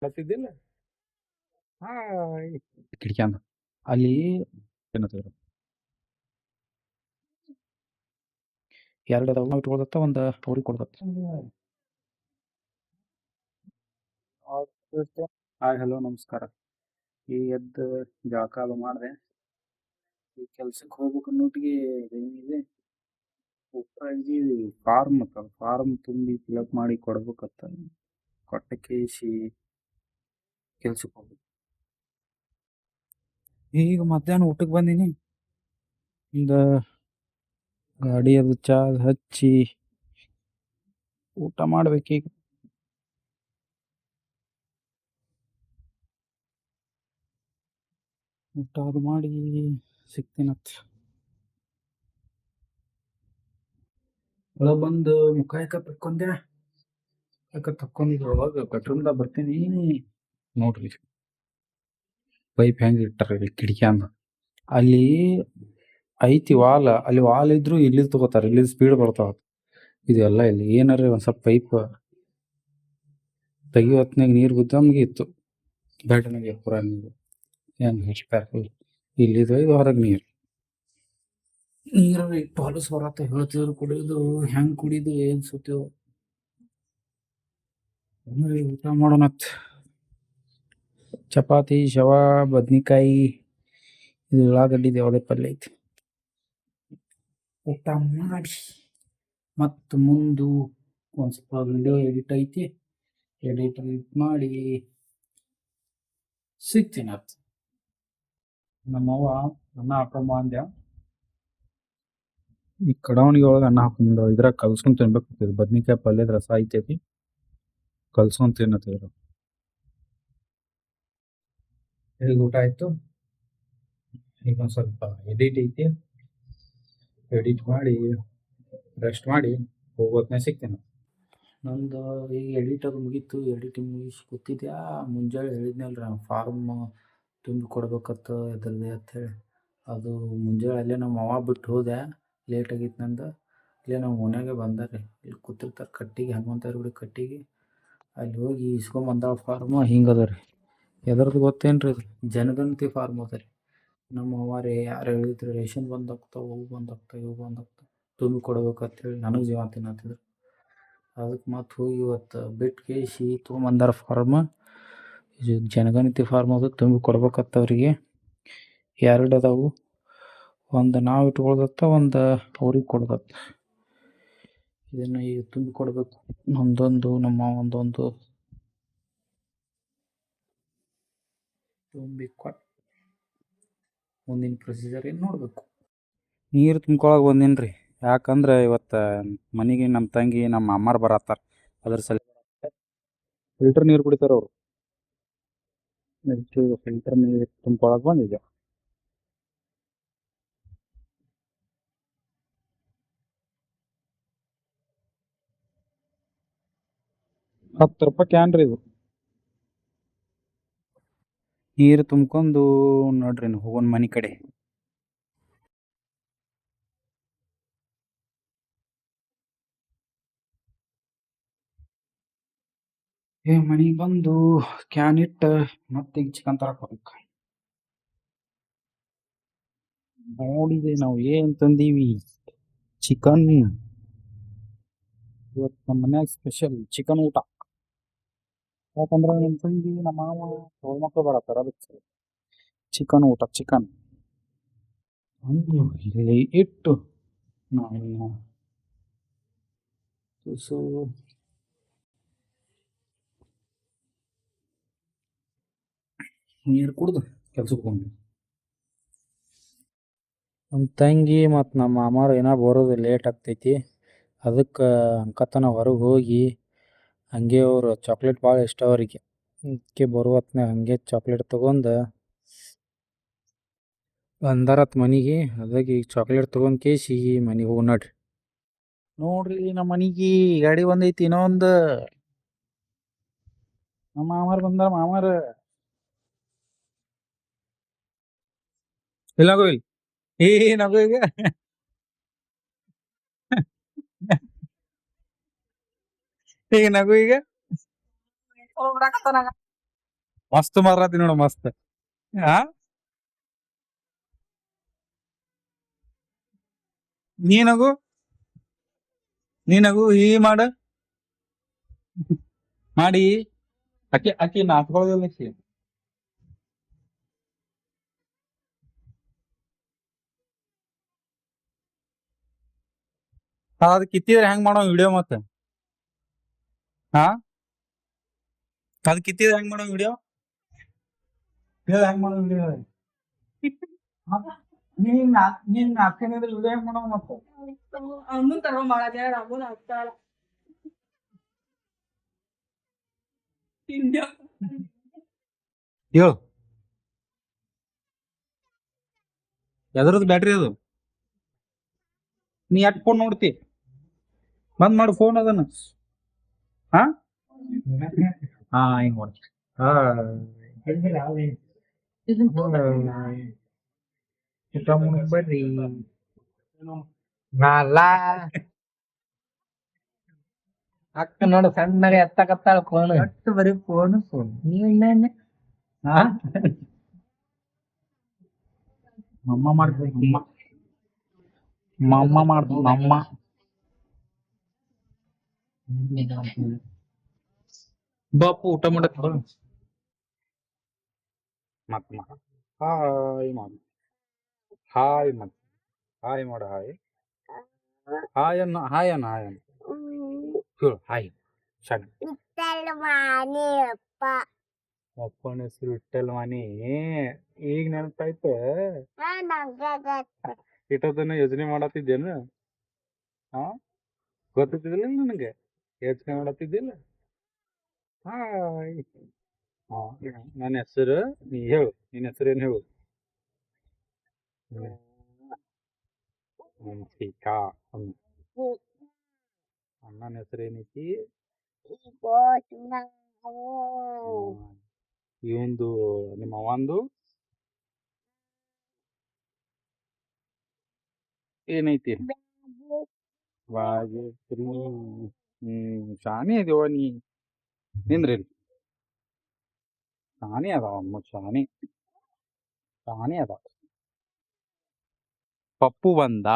ಬರ್ತಿದ್ದಿಲ್ಲ. ಹಾ, ಕಿಟಕಿ ಅಂದ ಅಲ್ಲಿ ಏನಂತಾರೆ, ಎರಡು ಅದಾವ ಇಟ್ಕೊಳತ್ತ, ಒಂದು ಅವ್ರಿಗೆ ಕೊಡ್ದತ್ತ. ಹಾಯ್ ಹಲೋ ನಮಸ್ಕಾರ. ಈ ಎದ್ದು ಜಳಕ ಅದು ಮಾಡಿದೆ, ಈ ಕೆಲ್ಸಕ್ಕೆ ಹೋಗ್ಬೇಕು ಅನ್ನೋಟಿಗೆ ಏನಿದೆ ಉಪ್ರಾಗಿ ಫಾರ್ಮ್ ತುಂಬಿ ಫಿಲಪ್ ಮಾಡಿ ಕೊಡ್ಬೇಕತ್ತ. ಕೊಟ್ಟ ಕೇಸಿ ಕೆಲ್ಸಕ್ಕೆ ಹೋಗ್ಬೇಕು. ಈಗ ಮಧ್ಯಾಹ್ನ ಊಟಕ್ಕೆ ಬಂದೀನಿ. ಒಂದು ಗಾಡಿ ಅದು ಚಾ ಹಚ್ಚಿ ಊಟ ಮಾಡ್ಬೇಕೀಗ. ಊಟ ಅದು ಮಾಡಿ ಸಿಗ್ತೀನತ್. ಒಳಗೆ ಬಂದು ಮುಖ ತಕ್ಕೊಂಡೆ. ತಕ್ಕೊಂಡಿದ್ದು ಒಳಗೆ ಬೆಡ್ರೂಮ್ದಾಗ ಬರ್ತೀನಿ. ನೋಡ್ರಿ ಪೈಪ್ ಹೆಂಗೆ ಇಟ್ಟಾರ ಕಿಟಕಿ ಅಂದ. ಅಲ್ಲಿ ಐತಿ ವಾಲ್, ಅಲ್ಲಿ ವಾಲ್ ಇದ್ರು ಇಲ್ಲಿ ತಗೋತಾರ, ಇಲ್ಲಿ ಸ್ಪೀಡ್ ಬರ್ತಾವ. ಇದೆಲ್ಲ ಇಲ್ಲಿ ಏನಾರ ಒಂದ್ ಸ್ವಲ್ಪ ಪೈಪ್ ತೆಗಿಯೋ ಹೊತ್ನಾಗ ನೀರು ಬಿದ್ದ ಮುಗೀತು. ಬೆಡ್ನಾಗೆ ಪೂರ ನೀರು ಹೆಂಗೆ ಇಲ್ಲಿದು ಇದು ಹೊರಗೆ ನೀರು ಇಟ್ಟು ಹೊಲಸು ಬರತ್ತ. ಹೇಳ್ತಿದ್ರು ಕುಡಿಯೋದು ಹೆಂಗೆ ಕುಡಿದು ಏನು ಸುತ್ತೇವು. ಊಟ ಮಾಡೋಣತ್. ಚಪಾತಿ, ಶವ, ಬದ್ನಿಕಾಯಿ, ಇದು ಉಳ್ಳಾಗಡ್ಡಿದು ಯಾವುದೇ ಪಲ್ಯ ಐತಿ. ಊಟ ಮಾಡಿ ಮತ್ತು ಮುಂದು ಒಂದು ಸ್ವಲ್ಪ ವಿಡಿಯೋ ಎಡಿಟ್ ಐತಿ, ಎಡಿಟ್ ಮಾಡಿ ಸಿಗ್ತೀನಿ ಅತ್. ನಮ್ಮವ್ವ ಅನ್ನ ಹಾಕೊಂಬ ಅಂದ್ಯ, ಈ ಕಡಾವಣಿಗೆ ಒಳಗೆ ಅನ್ನ ಹಾಕೊಂಡು ಇದ್ರಾಗ ಕಲ್ಸ್ಕೊಂಡ್ ತಿನ್ಬೇಕು. ಬದ್ನಿಕಾಯಿ ಪಲ್ಯದ ರಸ ಐತೈತಿ, ಕಲ್ಸ್ಕೊಂಡ್ ತಿನ್ನತ್ತಿದ್ರು. ಈಗ ಊಟ ಆಯ್ತು, ಈಗ ಒಂದು ಸ್ವಲ್ಪ ಎಡಿಟ್ ಐತಿ, ಎಡಿಟ್ ಮಾಡಿ ರೆಸ್ಟ್ ಮಾಡಿ ಹೋಗೋತ್ನೇ ಸಿಗ್ತೇನೆ. ನಂದು ಈಗ ಎಡಿಟ್ ಅದು ಮುಗೀತು. ಎಡಿಟಿಂಗ್ ಮುಗಿಸಿ ಕೂತಿದ್ಯಾ. ಮುಂಜಾನೆ ಹೇಳಿದ್ನಲ್ರಿ ಫಾರ್ಮ್ ತುಂಬಿ ಕೊಡ್ಬೇಕತ್ತ ಎದ್ರದ್ದೆ ಅಂಥೇಳಿ. ಅದು ಮುಂಜಾನೆ ಅಲ್ಲೇ ನಮ್ಮ ಅವ್ವ ಬಿಟ್ಟು ಹೋದೆ, ಲೇಟ್ ಆಗಿತ್ತು ನಂದು. ಇಲ್ಲೇ ನಮ್ಮ ಮನ್ಯಾಗೆ ಬಂದಾರೆ, ಇಲ್ಲಿ ಕೂತಿರ್ತಾರೆ ಕಟ್ಟಿಗೆ, ಹನುಮಂತವ್ರ ಗುಡಿ ಕಟ್ಟಿಗೆ. ಅಲ್ಲಿ ಹೋಗಿ ಇಸ್ಕೊಂಬಂದಾಳ ಫಾರ್ಮ್. ಹಿಂಗದ ರೀ, ಎದ್ರದ್ದು ಗೊತ್ತೇನ್ರಿ, ಇದು ಜನಗಣತಿ ಫಾರ್ಮ್ ಅದ ರೀ. ನಮ್ಮ ಅವ್ವಾರೇ ಯಾರು ಹೇಳಿದ್ರು ರೇಷನ್ ಬಂದಾಗ್ತಾವೆ, ಅವು ಬಂದಾಗ್ತಾವೆ, ಇವು ಬಂದಾಗ್ತಾವೆ, ತುಂಬಿ ಕೊಡ್ಬೇಕಂತೇಳಿ ನನಗೆ ಜೀವ ತಿನ್ನತ್ತಿದ್ರು. ಅದಕ್ಕೆ ಮತ್ತೆ ಹೋಗಿ ಇವತ್ತು ಬಿಟ್ಟು ಕೇಸಿ ತೊಗೊಂಬಂದಾರ ಫಾರ್ಮ್. ಇದು ಜನಗಣತಿ ಫಾರ್ಮ್ ಅದು, ತುಂಬಿ ಕೊಡ್ಬೇಕತ್ತ ಅವರಿಗೆ. ಎರಡು ಅದಾವು, ಒಂದು ನಾವು ಇಟ್ಕೊಳ್ದತ್ತ, ಒಂದು ಅವ್ರಿಗೆ ಕೊಡ್ದತ್ತ. ಇದನ್ನು ಈಗ ತುಂಬಿ ಕೊಡಬೇಕು. ನಮ್ಮದೊಂದು, ನಮ್ಮ ಒಂದೊಂದು ತುಂಬಿ ಕೊಟ್ಟು ಮುಂದಿನ ಪ್ರೊಸೀಜರ್ ಏನು ನೋಡಬೇಕು. ನೀರು ತುಂಬ್ಕೊಳಕ್ಕೆ ಬಂದೀನಿ. ಯಾಕಂದ್ರೆ ಇವತ್ತು ಮನೆಗೆ ನಮ್ಮ ತಂಗಿ ನಮ್ಮ ಅಮ್ಮಾರು ಬರತ್ತಾರ, ಅದ್ರ ಸಲ ಫಿಲ್ಟರ್ ನೀರು ಕುಡಿತಾರೆ ಅವರು. ಫಿಲ್ಟರ್ ನೀರು ತುಂಬ್ಕೊಳಕ್ಕೆ ಬಂದಿದ್ದೆ. 10 ರೂಪಾಯಿ ಕ್ಯಾನ್ ರೀ ಇದು. ನೀರು ತುಂಬ್ಕೊಂಡು ನೋಡ್ರಿ ಹೋಗೋಣ ಮನೆ ಕಡೆ. ಮನೆಗೆ ಬಂದು ಕ್ಯಾನ್ ಇಟ್ಟು ಮತ್ತೆ ಈಗ ಚಿಕನ್ ತರಕ್ ಹೋಗ್ಬೇಕು. ನೋಡಿದೆ ನಾವು ಏನ್ ತಂದೀವಿ, ಚಿಕನ್. ಇವತ್ತು ನಮ್ಮ ಮನ್ಯಾಗ ಸ್ಪೆಷಲ್ ಚಿಕನ್ ಊಟ. ಯಾಕಂದ್ರೆ ನಮ್ಮ ತಂಗಿ ನಮ್ಮ ಮಾವ ಅವ್ರ ಮಕ್ಕಳು ಬರತ್ತಾರ, ಅದಕ್ಕೆ ಚಿಕನ್ ಊಟ. ಚಿಕನ್ ಇಲ್ಲಿ ಇಟ್ಟು ನಾವು ತುಸು ನೀರು ಕುಡ್ದು ಕೆಲ್ಸಕ್ಕೆ ಹೋಗಿ. ನಮ್ಮ ತಂಗಿ ಮತ್ತು ನಮ್ಮ ಮಾಮಾರು ಏನೋ ಬರೋದು ಲೇಟ್ ಆಗ್ತೈತಿ, ಅದಕ್ಕೆ ಅಂಕತನ ಹೊರಗೆ ಹೋಗಿ ಹಂಗೆ ಅವರು ಚಾಕ್ಲೇಟ್ ಭಾಳ ಇಷ್ಟ ಅವರಿಗೆ. ಅದಕ್ಕೆ ಬರುವತ್ನಾಗ ಹಂಗೆ ಚಾಕ್ಲೇಟ್ ತೊಗೊಂಡು ಬಂದಾರತ್ ಮನೆಗೆ. ಅದಾಗಿ ಈಗ ಚಾಕ್ಲೇಟ್ ತೊಗೊಂಡು ಕೇಸಿ ಮನೆಗೆ ಹೋಗಿ ನೋಡ್ರಿ. ನೋಡ್ರಿ ನಮ್ಮ ಮನೆಗೆ ಗಾಡಿ ಬಂದೈತಿ ಇನ್ನೊಂದು. ನಮ್ಮ ಮಾಮಾರು ಬಂದಾರ. ಮಾಮಾರು ಇಲ್ಲ ಗೋವಿಲ್, ನಗು ಈಗ ಈಗ ನಗು ಈಗ ಮಸ್ತ್ ಮಾರಾತಿ ನೋಡ ಮಸ್ತ್. ಹಾ ನೀನಗು ನೀನಗು ಈ ಮಾಡ ಮಾಡಿ ಅಕ್ಕಿ ಅಕ್ಕಿ ನಾಚ್ಕೊಳ್ಳೋದಿಲ್ಲ ಅಕ್ಕಿ. ಅದ್ ಕಿತ್ತಿದ್ರೆ ಹೆಂಗ್ ಮಾಡೋ ವಿಡಿಯೋ ಮತ್ತೆ? ಹಾ ಅದ್ ಕಿತ್ತಿದ್ರೆ ಹೆಂಗ್ ಮಾಡೋ ವಿಡಿಯೋ? ಹೇಳ ಹೆಂಗ್ ಮಾಡೋ ವಿಡಿಯೋ? ನೀನ್ ಅಕ್ಕನಿದ್ರೆ ವಿಡಿಯೋ ಹೆಂಗ್ ಮಾಡೋ ಮತ್ತೆ? ಅಮ್ಮನ್ ತರ ಮಾಡಕ್ ಹೇಳ ಅಮ್ಮನ ಆಗ್ತಾಳ ತಿಂದ್ಯ ಹೇಳು ಎದ್ರದ್ ಬ್ಯಾಟ್ರಿ ಅದು? ನೀ ಎಟ್ ಫೋನ್ ನೋಡ್ತಿ? ಬಂದ್ ಮಾಡು ಫೋನ್ ಅದನ್ನ. ಹಾ ಹಾ ಹಿಂಗ್ ಮಾಡ್ತಿ. ಹಾ ಬರ್ರಿ ನಾಲ ಅಕ್ಕ ನೋಡು ಸಣ್ಣಗೆ ಎತ್ತಕತ್ತಾಳ ಫೋನ್. ಒಟ್ಟು ಬರೀ ಫೋನ್ ಫೋನ್. ನೀವು ಇನ್ನ ಹಾ ಮಮ್ಮ ಮಾಡ್ಬೇಕು ಮಮ್ಮ ಮಾಡ್ಬೇಕು ಮಮ್ಮ. ಬಾಪು ಊಟ ಮಾಡಕ್ ಬಾ. ಮತ್ ಮಾಡ ಹಾಯ್ ಮಾಡು ಹಾಯ್ ಮಾಡು ಹಾಯ್ ಮಾಡು ಹಾಯ್ ಹಾಯ್ ಅನ್ನ ಹಾಯ್ ಅನ್ನ ಹಾಯ್ ಅನ್ನ ಹೇಳು ಹಾಯ್ ಸಣ್ಣ. ಅಪ್ಪನ ಹೆಸರು ವಿಠಲ್ ವಾಣಿ. ಈಗ ನೆನಪಾಯ್ತು. ಇಟ್ಟದನ್ನ ಯೋಚನೆ ಮಾಡತ್ತಿದ್ದೇನು? ಹಾ ಗೊತ್ತಿದ್ದಿಲ್ಲ ನನಗೆ ಯೋಚನೆ ಮಾಡತ್ತಿದ್ದಿಲ್ಲ. ಹಾಯ್ ಹಾ ನನ್ನ ಹೆಸರು ನೀ ಹೇಳು. ನಿನ್ನ ಹೆಸರು ಏನ್ ಹೇಳು? ವಂಶಿಕಾ. ಅಣ್ಣನ ಹೆಸರು ಏನೈತಿ? ಇವಂದು ನಿಮ್ಮ ಅವಂದು ಏನೈತಿ? ವಾಜಶ್ರೀ. ಶಾನೆ ಅದೇವ ನೀ. ನಿಂದ್ರಿ ಶಾನೆ ಅದಾವ ಅಮ್ಮ ಶಾನೆ ಶಾನೆ ಅದಾವ. ಪಪ್ಪು ಬಂದ.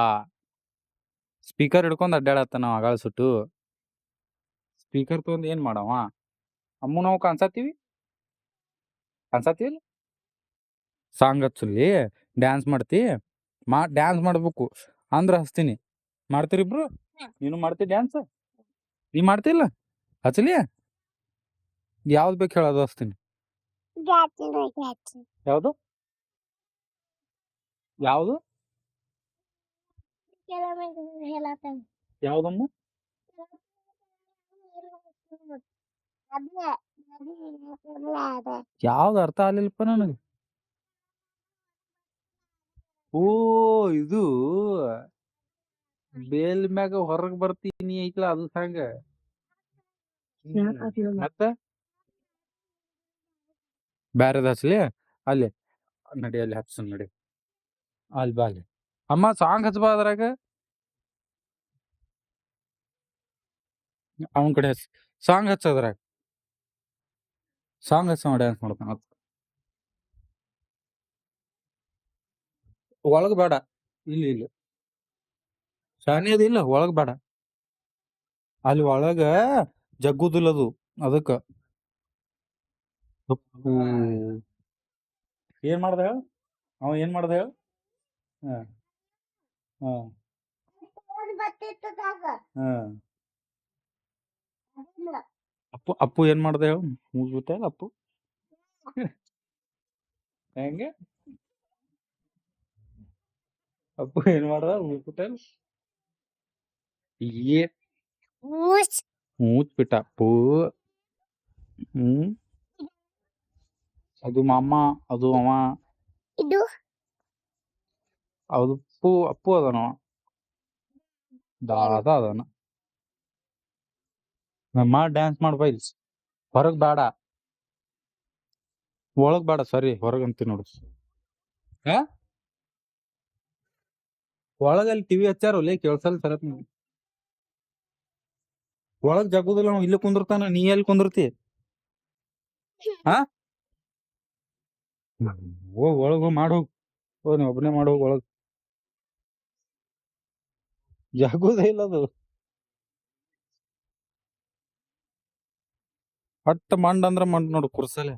ಸ್ಪೀಕರ್ ಹಿಡ್ಕೊಂಡ್ ಅಡ್ಡಾಡತ್ತ ನಾವ್ ಆಗಾಳ ಸುಟ್ಟು. ಸ್ಪೀಕರ್ ತಗೊಂಡ್ ಏನ್ ಮಾಡವ? ಅಮ್ಮ ನಾವು ಕಾಣ್ಸತ್ತೀವಿ ಕಾಣ್ಸತ್ತೀವಿ ಸಾಂಗ್ ಹಚ್ಚಲಿ ಡ್ಯಾನ್ಸ್ ಮಾಡ್ತಿ ಡ್ಯಾನ್ಸ್ ಮಾಡ್ಬೇಕು ಅಂದ್ರ ಹಚ್ತೀನಿ. ಮಾಡ್ತೀರಿಬ್ರು? ನೀನು ಮಾಡ್ತಿ ಡ್ಯಾನ್ಸ್? ನೀ ಮಾಡ್ತಿಲ್ಲ? ಹಚ್ಚಲಿ ಯಾವ್ದು ಬೇಕು ಹೇಳೋದು ಹಚ್ತೀನಿ. ಯಾವ್ದು ಯಾವ್ದು ಯಾವ್ದಮ್ಮ? ಯಾವ್ದು ಅರ್ಥ ಆಗ್ಲಿಲ್ಲಪ್ಪ ನನಗೆ. ಓ ಇದು ಬೇಲ್ ಮ್ಯಾಗ ಹೊರಗ್ ಬರ್ತೀನಿ ಐತ್ಲ ಅದು ಸಾಂಗ. ಮತ್ತ ಬ್ಯಾರೆದ ಹಚ್ಲಿ ಅಲ್ಲಿ ನಡಿ ಅಲ್ಲಿ ಹಚ್ಚ ನಡಿ ಅಲ್ಲಿ ಬಾ ಅಲ್ಲಿ. ಅಮ್ಮ ಸಾಂಗ್ ಹಚ್ಬಾ ಅದ್ರಾಗ ಅವನ ಕಡೆ ಹಚ್ಚ ಸಾಂಗ್ ಹಚ್ಚದ್ರಾಗ ಸಾಂಗ್ ಹಚ್ಚ ಡ್ಯಾನ್ಸ್ ಮಾಡ್ತಾನ. ಒಳಗ್ ಬೇಡ ಇಲ್ಲಿ ಇಲ್ಲಿ ಶಾನಿ ಅದ ಇಲ್ಲ ಒಳಗ್ ಬೇಡ ಅಲ್ಲಿ ಒಳಗ ಜಗ್ಗುದಿಲ್ಲದು ಅದಕ್ಕ. ಏನ್ ಮಾಡ್ದ ಹೇಳ ಅವ ಏನ್ ಮಾಡ್ದ ಹೇಳ? ಹ ಹ ಅಪ್ಪು ಅಪ್ಪು ಏನ್ ಮಾಡ್ದ ಹೇಳ? ಮುಗ್ಬಿಟ್ಟ ಅಪ್ಪು ಹೆಂಗೆ ಅಪ್ಪು ಏನ್ ಮಾಡ್ದ ಮುಗ್ಬಿಟ್ಟ? ಏ ಮೂಚ್ ಬಿಟ್ಟ ಅಪ್ಪು. ಅದು ಮಾಮ ಅದು ಅವ ಅದು ಅಪ್ಪು ಅಪ್ಪು ಅದನ ದಾದ ಅದನ. ಮಾಡಿ ಡ್ಯಾನ್ಸ್ ಮಾಡ್ಬಾ ಇಲ್ಲಿ ಹೊರಗ್ ಬೇಡ ಒಳಗ್ ಬೇಡ ಸರಿ ಹೊರಗಂತಿ ನೋಡು. ಹ ಒಳಗಲ್ಲಿ ಟಿವಿ ಹಚ್ಚಾರ ಲೇ ಕೇಳ್ಸಲ್ ಸರತ್. ಒಳಗ್ ಜಗ್ಗುದಿಲ್ಲ ಇಲ್ಲಿ ಕುಂದಿರ್ತಾನ ನೀ ಎಲ್ಲಿ ಕುಂದಿರ್ತಿ? ಹಾ ಹೋಗ್ ಒಳಗ್ ಮಾಡಿ ಹೋಗ್. ನೀ ಒಬ್ಬನೇ ಮಾಡಿ ಹೋಗ್ ಒಳಗ್. ಜಾಗೋದೇ ಇಲ್ಲ ಅದು. ಹಟ್ಟ ಮಂಡ್ ಅಂದ್ರ ಮಂಡ್ ನೋಡು ಕುರ್ಸಲೆ.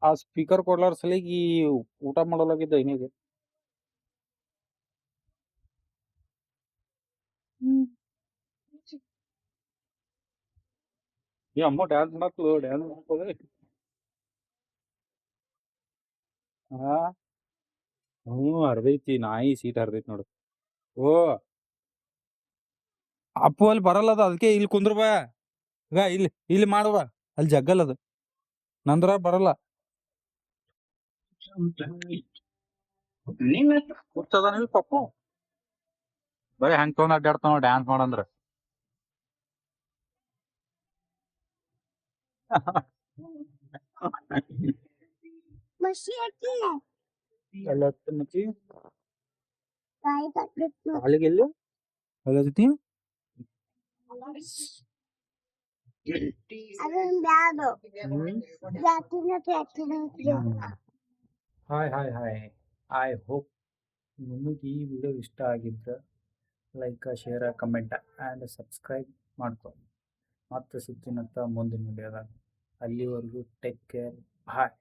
ಆ ಸ್ಪೀಕರ್ ಕೊಡ್ಲಾರ ಸಲಿಗೆ ಈ ಊಟ ಮಾಡಲಾಗಿದ್ದ ಏನಿದೆ. ಈ ಅಮ್ಮ ಡ್ಯಾನ್ಸ್ ಮಾಡತ್ತು ಡ್ಯಾನ್ಸ್ ಮಾಡ್ತದೆ. ಹಾ ಹರ್ದೈತಿ ನಾಯಿ ಸೀಟ್ ಹರ್ದೈತಿ ನೋಡು. ಓ ಅಪ್ಪು ಅಲ್ಲಿ ಬರಲ್ಲ ಅದು, ಅದಕ್ಕೆ ಇಲ್ಲಿ ಕುಂದ್ರ ಬಾ. ಈಗ ಇಲ್ಲಿ ಮಾಡುವ, ಅಲ್ಲಿ ಜಗ್ಗಲ್ ಅದು ನಂದ್ರ ಬರಲ್ಲ. ಕೂರ್ತದ ನೀವು ಪಪ್ಪು ಬರೀ ಹಂಗ್ ತೊಗೊಂಡ್ ಅಡ್ಡಾಡ್ತಾವ ಡ್ಯಾನ್ಸ್ ಮಾಡಂದ್ರ. ಎಲ್ಲ ಮಚ್ಚಿ ಕಾಲಿಗೆ ಎಲ್ಲಿ ಅಲ್ಲತಿ hi hi hi. I hope ನಿಮಗೆ ಈ ವಿಡಿಯೋ ಇಷ್ಟ ಆಗಿದ್ರೆ like share comment and subscribe ಮಾಡ್ಕೊ. ಮತ್ತೆ ಸಿಗ್ತೀನಂತ ಮುಂದಿನ ವಿಡಿಯೋದಾಗ. ಅಲ್ಲಿವರೆಗೂ ಟೇಕ್ ಕೇರ್. ಬಾಯ್.